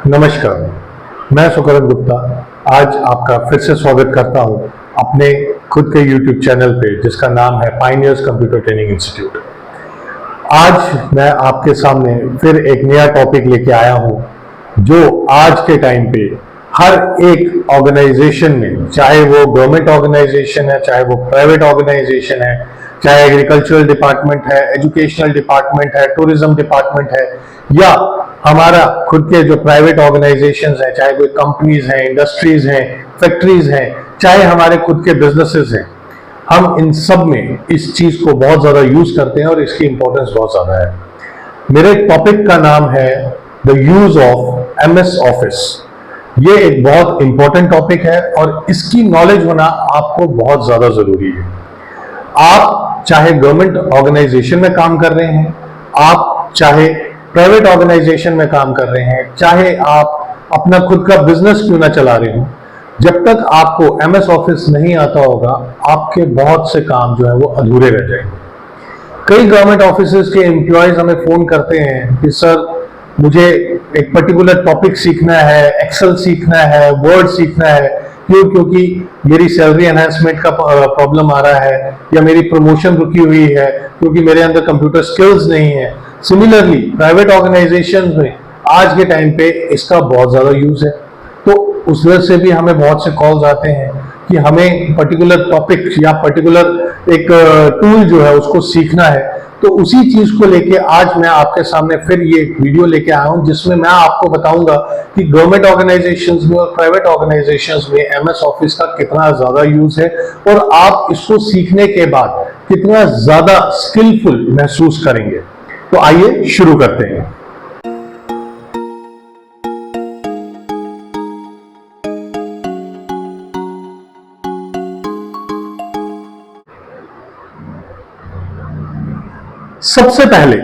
नमस्कार, मैं सुकरण गुप्ता आज आपका फिर से स्वागत करता हूं अपने खुद के YouTube चैनल पे जिसका नाम है पायनियर्स कंप्यूटर ट्रेनिंग इंस्टीट्यूट। आज मैं आपके सामने फिर एक नया टॉपिक लेके आया हूं जो आज के टाइम पे हर एक ऑर्गेनाइजेशन में, चाहे वो गवर्नमेंट ऑर्गेनाइजेशन है, चाहे वो प्राइवेट ऑर्गेनाइजेशन है, चाहे एग्रीकल्चरल डिपार्टमेंट है, एजुकेशनल डिपार्टमेंट है, टूरिज्म डिपार्टमेंट है, या हमारा खुद के जो प्राइवेट ऑर्गेनाइजेशंस हैं, चाहे कोई कंपनीज हैं, इंडस्ट्रीज हैं, फैक्ट्रीज हैं, चाहे हमारे खुद के बिजनेसेस हैं, हम इन सब में इस चीज को बहुत ज्यादा यूज करते हैं और इसकी इंपॉर्टेंस बहुत ज्यादा है। मेरे टॉपिक का नाम है the use of MS office. ये एक बहुत इंपॉर्टेंट टॉपिक है और इसकी नॉलेज होना आपको बहुत ज्यादा जरूरी है। आप चाहे गवर्नमेंट ऑर्गेनाइजेशन में काम कर रहे हैं, आप चाहे प्राइवेट ऑर्गेनाइजेशन में काम कर रहे हैं, चाहे आप अपना खुद का बिजनेस क्यों ना चला रहे हो, जब तक आपको MS ऑफिस नहीं आता होगा आपके बहुत से काम जो है वो अधूरे रह जाएंगे। कई गवर्नमेंट ऑफिसेज के एम्प्लॉयज हमें फोन करते हैं कि सर मुझे एक पर्टिकुलर टॉपिक सीखना है, एक्सेल सीखना है, वर्ड सीखना है, क्योंकि मेरी सैलरी एनहांसमेंट का प्रॉब्लम आ रहा है या मेरी प्रमोशन रुकी हुई है क्योंकि मेरे अंदर कंप्यूटर स्किल्स नहीं है। सिमिलरली प्राइवेट ऑर्गेनाइजेशन में आज के टाइम पे इसका बहुत ज्यादा यूज है, तो उस वजह से भी हमें बहुत से कॉल्स आते हैं कि हमें पर्टिकुलर टॉपिक या पर्टिकुलर एक टूल जो है उसको सीखना है। तो उसी चीज को लेके आज मैं आपके सामने फिर ये एक वीडियो लेके आया हूं जिसमें मैं आपको बताऊंगा कि गवर्नमेंट ऑर्गेनाइजेशंस में और प्राइवेट ऑर्गेनाइजेशंस में MS ऑफिस का कितना ज्यादा यूज है और आप इसको सीखने के बाद कितना ज्यादा स्किलफुल महसूस करेंगे। तो आइए शुरू करते हैं। सबसे पहले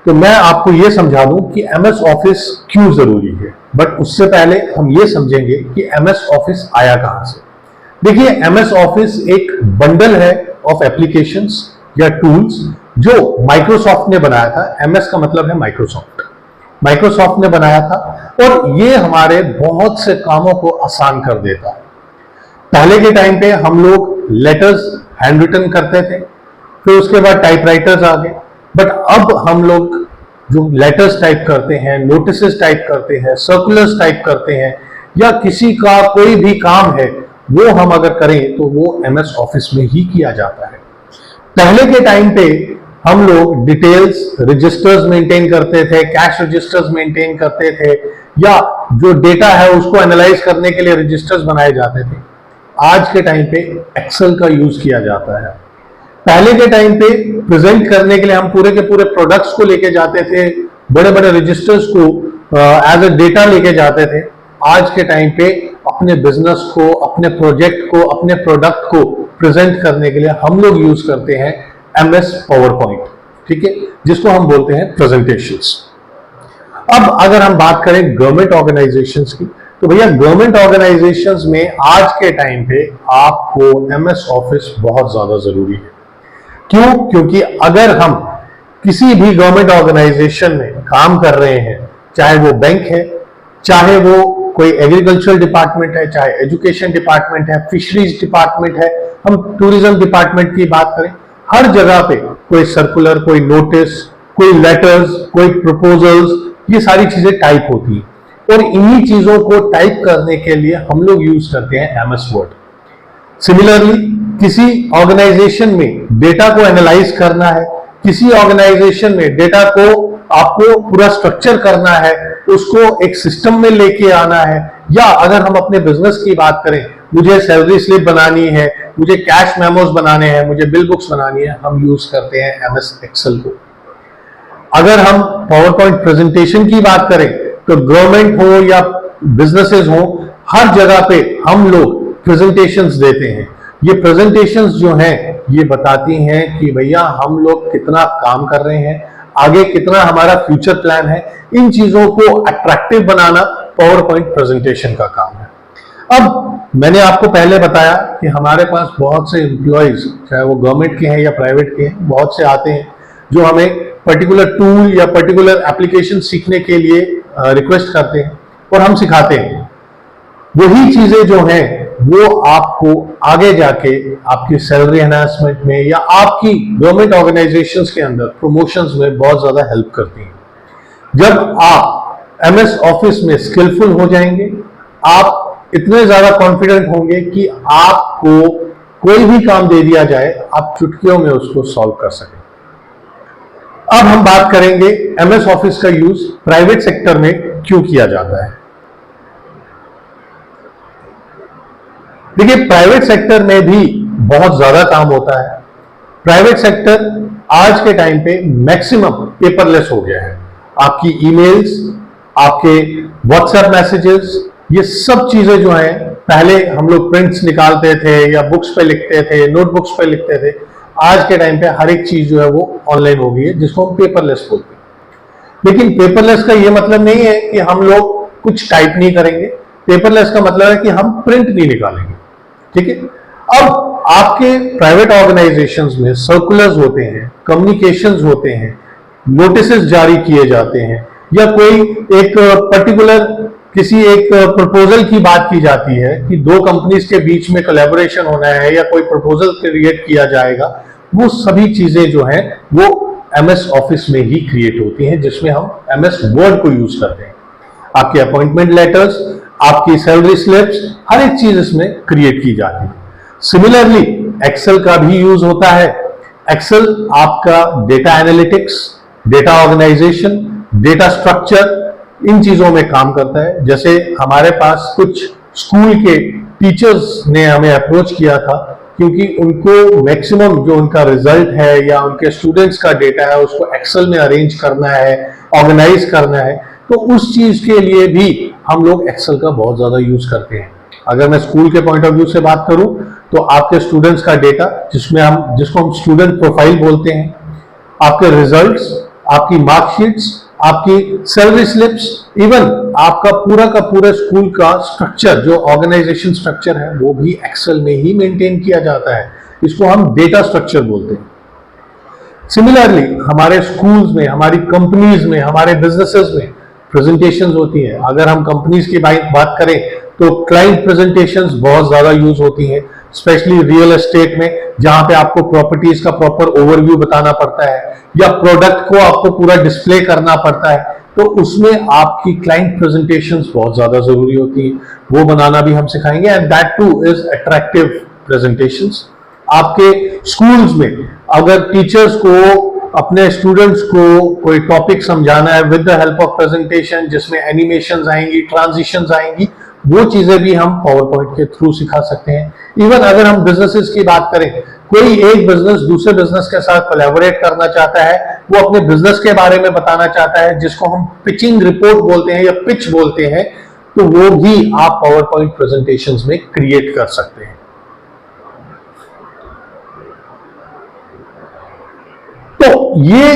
तो मैं आपको यह समझा दूं कि MS ऑफिस क्यों जरूरी है, बट उससे पहले हम ये समझेंगे कि MS ऑफिस आया कहां से। देखिए, MS ऑफिस एक बंडल है ऑफ एप्लीकेशंस या टूल्स जो माइक्रोसॉफ्ट ने बनाया था। MS का मतलब है माइक्रोसॉफ्ट ने बनाया था और ये हमारे बहुत से कामों को आसान कर देता है। पहले के टाइम पे हम लोग लेटर्स हैंड रिटन करते थे, फिर उसके बाद टाइपराइटर्स आ गए, बट अब हम लोग जो लेटर्स टाइप करते हैं, नोटिसेस टाइप करते हैं, सर्कुलर्स टाइप करते हैं, या किसी का कोई भी काम है वो हम अगर करें तो वो MS ऑफिस में ही किया जाता है। पहले के टाइम पे हम लोग डिटेल्स रजिस्टर्स मेंटेन करते थे, कैश रजिस्टर्स मेंटेन करते थे, या जो डेटा है उसको एनालाइज करने के लिए रजिस्टर्स बनाए जाते थे। आज के टाइम पे एक्सेल का यूज किया जाता है। पहले के टाइम पे प्रेजेंट करने के लिए हम पूरे के पूरे प्रोडक्ट्स को लेके जाते थे, बड़े बड़े रजिस्टर्स को एज अ डेटा लेके जाते थे। आज के टाइम पे अपने बिजनेस को, अपने प्रोजेक्ट को, अपने प्रोडक्ट को प्रेजेंट करने के लिए हम लोग यूज करते हैं MS पावरपॉइंट, ठीक है, जिसको हम बोलते हैं प्रेजेंटेशंस। अब अगर हम बात करें गवर्नमेंट ऑर्गेनाइजेशंस की, तो भैया गवर्नमेंट ऑर्गेनाइजेशंस में आज के टाइम पे आपको MS ऑफिस बहुत ज्यादा जरूरी है। क्यों? क्योंकि अगर हम किसी भी गवर्नमेंट ऑर्गेनाइजेशन में काम कर रहे हैं, चाहे वो बैंक है, चाहे वो कोई एग्रीकल्चरल डिपार्टमेंट है, चाहे एजुकेशन डिपार्टमेंट है, फिशरीज डिपार्टमेंट है, हम टूरिज्म डिपार्टमेंट की बात करें, हर जगह पे कोई सर्कुलर, कोई नोटिस, कोई लेटर्स, कोई प्रपोजल्स, ये सारी चीजें टाइप होती हैं और इन्हीं चीजों को टाइप करने के लिए हम लोग यूज करते हैं MS वर्ड। सिमिलरली किसी ऑर्गेनाइजेशन में डेटा को एनालाइज करना है, किसी ऑर्गेनाइजेशन में डेटा को आपको पूरा स्ट्रक्चर करना है, उसको एक सिस्टम में लेके आना है, या अगर हम अपने बिजनेस की बात करें, मुझे सैलरी स्लिप बनानी है, मुझे कैश मेमोज बनाने हैं, मुझे बिल बुक्स बनानी है, हम यूज करते हैं MS एक्सेल को। अगर हम पावर पॉइंट प्रेजेंटेशन की बात करें तो गवर्नमेंट हो या बिजनेसेस हो, हर जगह पे हम लोग प्रेजेंटेशंस देते हैं। ये प्रेजेंटेशंस जो हैं ये बताती हैं कि भैया हम लोग कितना काम कर रहे हैं, आगे कितना हमारा फ्यूचर प्लान है। इन चीजों को अट्रैक्टिव बनाना पावर पॉइंट प्रेजेंटेशन का काम है। अब मैंने आपको पहले बताया कि हमारे पास बहुत से एम्प्लॉयज, चाहे वो गवर्नमेंट के हैं या प्राइवेट के हैं, बहुत से आते हैं जो हमें पर्टिकुलर टूल या पर्टिकुलर एप्लीकेशन सीखने के लिए रिक्वेस्ट करते हैं। और हम सिखाते हैं। वही चीजें जो हैं वो आपको आगे जाके आपकी सैलरी एनहांसमेंट में या आपकी गवर्नमेंट ऑर्गेनाइजेशंस के अंदर प्रमोशंस में बहुत ज्यादा हेल्प करती हैं। जब आप एमएस ऑफिस में स्किलफुल हो जाएंगे, आप इतने ज्यादा कॉन्फिडेंट होंगे कि आपको कोई भी काम दे दिया जाए, आप चुटकियों में उसको सॉल्व कर सकें। अब हम बात करेंगे एमएस ऑफिस का यूज प्राइवेट सेक्टर में क्यों किया जाता है। देखिए, प्राइवेट सेक्टर में भी बहुत ज्यादा काम होता है। प्राइवेट सेक्टर आज के टाइम पे मैक्सिमम पेपरलेस हो गया है। आपकी ईमेल्स, आपके व्हाट्सएप मैसेजेस, ये सब चीजें जो हैं, पहले हम लोग प्रिंट्स निकालते थे या बुक्स पे लिखते थे, नोटबुक्स पे लिखते थे। आज के टाइम पे हर एक चीज जो है वो ऑनलाइन हो गई है, जिसको हम पेपरलेस बोलते हैं। लेकिन पेपरलेस का ये मतलब नहीं है कि हम लोग कुछ टाइप नहीं करेंगे। पेपरलेस का मतलब है कि हम प्रिंट नहीं निकालेंगे। ठीक है। अब आपके प्राइवेट ऑर्गेनाइजेशंस में सर्कुलर्स होते हैं, कम्युनिकेशंस होते हैं, नोटिसेस जारी किए जाते हैं, या कोई एक पर्टिकुलर किसी एक प्रपोजल की बात की जाती है कि दो कंपनीज के बीच में कोलैबोरेशन होना है या कोई प्रपोजल क्रिएट किया जाएगा, वो सभी चीजें जो हैं वो एमएस ऑफिस में ही क्रिएट होती हैं, जिसमें हम एमएस वर्ड को यूज करते हैं। आपके अपॉइंटमेंट लेटर्स, आपकी सैलरी स्लिप्स, हर एक चीज इसमें क्रिएट की जाती है। सिमिलरली एक्सेल का भी यूज होता है। एक्सेल आपका data analytics, data organisation, data structure, इन चीजों में काम करता है। जैसे हमारे पास कुछ स्कूल के टीचर्स ने हमें अप्रोच किया था, क्योंकि उनको मैक्सिमम जो उनका रिजल्ट है या उनके स्टूडेंट्स का डेटा है उसको एक्सेल में अरेंज करना है, ऑर्गेनाइज करना है, तो उस चीज के लिए भी हम लोग एक्सेल का बहुत ज्यादा यूज करते हैं। अगर मैं स्कूल के पॉइंट ऑफ व्यू से बात करूं तो आपके स्टूडेंट्स का डेटा, जिसको हम स्टूडेंट प्रोफाइल बोलते हैं, आपके रिजल्ट्स, आपकी मार्कशीट्स, आपकी सैलरी स्लिप्स, इवन आपका पूरा का पूरा स्कूल का स्ट्रक्चर, जो ऑर्गेनाइजेशन स्ट्रक्चर है, वो भी एक्सेल में ही मेंटेन किया जाता है। इसको हम डेटा स्ट्रक्चर बोलते हैं। सिमिलरली हमारे स्कूल्स में, हमारी कंपनीज में, हमारे बिजनेसेस में प्रेजेंटेशंस होती हैं। अगर हम कंपनीज की बात करें तो क्लाइंट प्रेजेंटेशंस बहुत ज्यादा यूज होती हैं, स्पेशली रियल एस्टेट में, जहां पे आपको प्रॉपर्टीज का प्रॉपर ओवरव्यू बताना पड़ता है या प्रोडक्ट को आपको पूरा डिस्प्ले करना पड़ता है, तो उसमें आपकी क्लाइंट प्रेजेंटेशंस बहुत ज्यादा जरूरी होती है। वो बनाना भी हम सिखाएंगे, and that two is attractive presentations. आपके स्कूल्स में अगर टीचर्स को अपने स्टूडेंट्स को कोई टॉपिक समझाना है with the help of presentation, जिसमें एनिमेशंस आएंगी, ट्रांजिशंस आएंगी, वो चीजें भी हम पावर पॉइंट के थ्रू सिखा सकते हैं। इवन अगर हम बिजनेसेस की बात करें, कोई एक बिजनेस दूसरे बिजनेस के साथ कोलैबोरेट करना चाहता है, वो अपने बिजनेस के बारे में बताना चाहता है, जिसको हम पिचिंग रिपोर्ट बोलते हैं या पिच बोलते हैं, तो वो भी आप पावर पॉइंट प्रेजेंटेशंस में क्रिएट कर सकते हैं। तो ये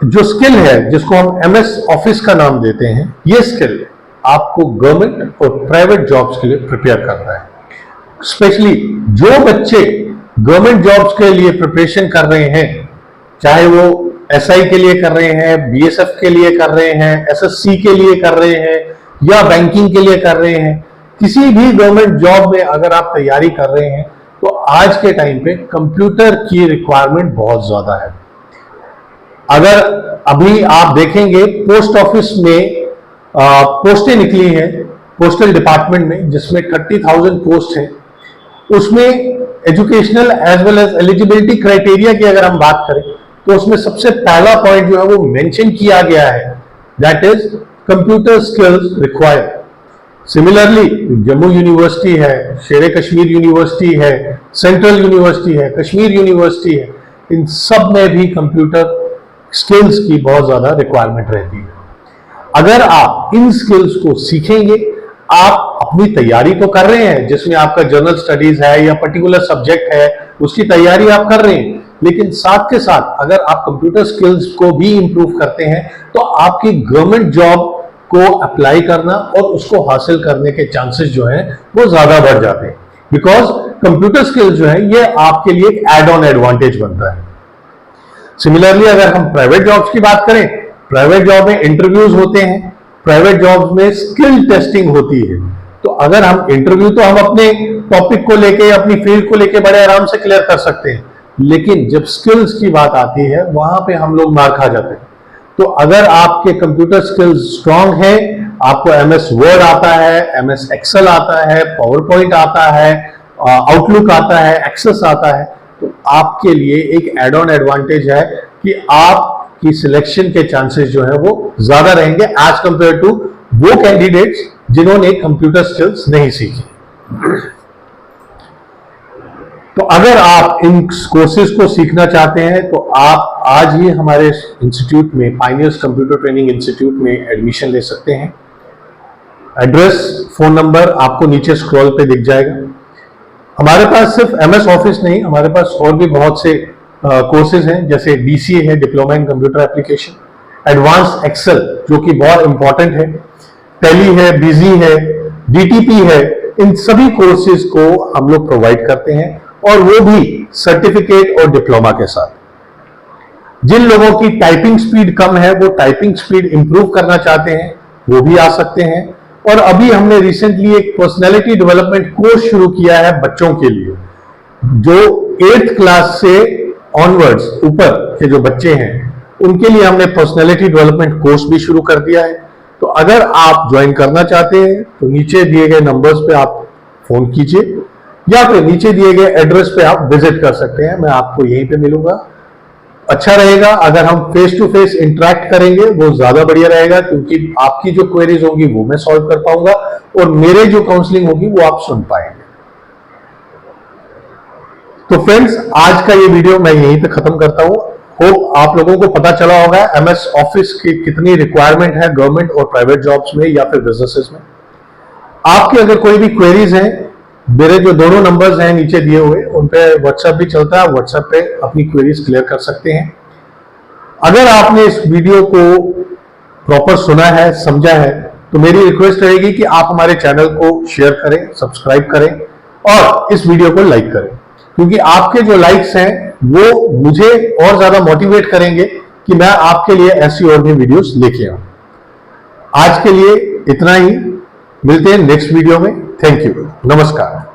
जो स्किल है, जिसको हम एमएस ऑफिस का नाम देते हैं, ये स्किल आपको गवर्नमेंट और प्राइवेट जॉब्स के लिए प्रिपेयर करता है। स्पेशली जो बच्चे गवर्नमेंट जॉब्स के लिए प्रिपरेशन कर रहे हैं, चाहे वो एसआई के लिए कर रहे हैं, बीएसएफ के लिए कर रहे हैं, एसएससी के लिए कर रहे हैं, या बैंकिंग के लिए कर रहे हैं, किसी भी गवर्नमेंट जॉब में अगर आप तैयारी कर रहे हैं, तो आज के टाइम पे कंप्यूटर की रिक्वायरमेंट बहुत ज्यादा है। अगर अभी आप देखेंगे पोस्ट ऑफिस में पोस्टें निकली हैं, पोस्टल डिपार्टमेंट में, जिसमें 30,000 पोस्ट है, उसमें educational as well as eligibility criteria की अगर हम बात करें तो उसमें सबसे पहला पॉइंट जो है वो मेंशन किया गया है, that is computer skills required. Similarly Jammu university है, शेर कश्मीर यूनिवर्सिटी है, सेंट्रल यूनिवर्सिटी है, कश्मीर यूनिवर्सिटी है, इन सब में भी कंप्यूटर स्किल्स की बहुत ज्यादा रिक्वायरमेंट रहती है। अगर आप इन स्किल्स को सीखेंगे, आप अपनी तैयारी तो कर रहे हैं, जिसमें आपका जनरल स्टडीज है या पर्टिकुलर सब्जेक्ट है, उसकी तैयारी आप कर रहे हैं, लेकिन साथ के साथ अगर आप कंप्यूटर स्किल्स को भी इंप्रूव करते हैं, तो आपकी गवर्नमेंट जॉब को अप्लाई करना और उसको हासिल करने के चांसेस जो हैं वो ज्यादा बढ़ जाते हैं, बिकॉज कंप्यूटर स्किल्स जो है ये आपके लिए एक एड ऑन एडवांटेज बनता है। सिमिलरली अगर हम प्राइवेट जॉब्स की बात करें, प्राइवेट जॉब में इंटरव्यूज होते हैं, प्राइवेट जॉब्स में स्किल टेस्टिंग होती है। तो अगर हम इंटरव्यू तो हम अपने टॉपिक को लेके, अपनी फील्ड को लेके बड़े आराम से क्लियर कर सकते हैं, लेकिन जब स्किल्स की बात आती है वहां पे हम लोग मार खा जाते हैं। तो अगर आपके कंप्यूटर स्किल्स स्ट्रांग है, आपको एमएस वर्ड आता है, एमएस एक्सेल आता है, पावर पॉइंट आता है, आउटलुक आता है, एक्सेस आता है, तो आपके लिए एक एड ऑन एडवांटेज है कि आपकी सिलेक्शन के चांसेस जो है वो ज्यादा रहेंगे एज कंपेयर टू वो कैंडिडेट्स जिन्होंने कंप्यूटर स्किल्स नहीं सीखी। तो अगर आप इन कोर्सेज को सीखना चाहते हैं तो आप आज ही हमारे इंस्टीट्यूट में, पायनियर्स कंप्यूटर ट्रेनिंग इंस्टीट्यूट में एडमिशन ले सकते हैं। एड्रेस, फोन नंबर आपको नीचे स्क्रॉल पे दिख जाएगा। हमारे पास सिर्फ एमएस ऑफिस नहीं, हमारे पास और भी बहुत से कोर्सेज हैं, जैसे डीसीए है, diploma in computer application, advance excel जो कि बहुत इंपॉर्टेंट है, टैली है, बिजी है, डीटीपी है। इन सभी कोर्सेज को हम लोग प्रोवाइड करते हैं और वो भी सर्टिफिकेट और डिप्लोमा के साथ। जिन लोगों की टाइपिंग स्पीड कम है, वो टाइपिंग स्पीड इंप्रूव करना चाहते हैं, वो भी आ सकते हैं। और अभी हमने रिसेंटली एक पर्सनैलिटी डेवलपमेंट कोर्स शुरू किया है बच्चों के लिए, जो 8th क्लास से ऑनवर्ड्स ऊपर के जो बच्चे हैं उनके लिए हमने पर्सनैलिटी डेवलपमेंट कोर्स भी शुरू कर दिया है। तो अगर आप ज्वाइन करना चाहते हैं तो नीचे दिए गए नंबर्स पे आप फोन कीजिए या फिर नीचे दिए गए एड्रेस पे आप विजिट कर सकते हैं। मैं आपको यहीं पे मिलूंगा। अच्छा रहेगा अगर हम फेस टू फेस इंटरेक्ट करेंगे, वो ज्यादा बढ़िया रहेगा, क्योंकि आपकी जो क्वेरीज होंगी वो मैं सॉल्व कर पाऊंगा और मेरे जो काउंसलिंग होगी वो आप सुन पाएंगे। तो फ्रेंड्स, आज का ये वीडियो मैं यहीं पे खत्म करता हूं। होप आप लोगों को पता चला होगा एमएस ऑफिस की कितनी रिक्वायरमेंट है गवर्नमेंट और प्राइवेट जॉब्स में या फिर बिजनेसेस में। आपके अगर कोई भी क्वेरीज हैं, मेरे जो दोनों नंबर्स हैं नीचे दिए हुए, उन पे व्हाट्सएप भी चलता है, व्हाट्सएप पे अपनी क्वेरीज क्लियर कर सकते हैं। अगर आपने इस वीडियो को प्रॉपर सुना है, समझा है, तो मेरी रिक्वेस्ट रहेगी कि आप हमारे चैनल को शेयर करें, सब्सक्राइब करें और इस वीडियो को लाइक करें, क्योंकि आपके जो लाइक्स हैं वो मुझे और ज्यादा मोटिवेट करेंगे कि मैं आपके लिए ऐसी और भी वीडियोस लेके आऊं। आज के लिए इतना ही, मिलते हैं नेक्स्ट वीडियो में। थैंक यू, नमस्कार।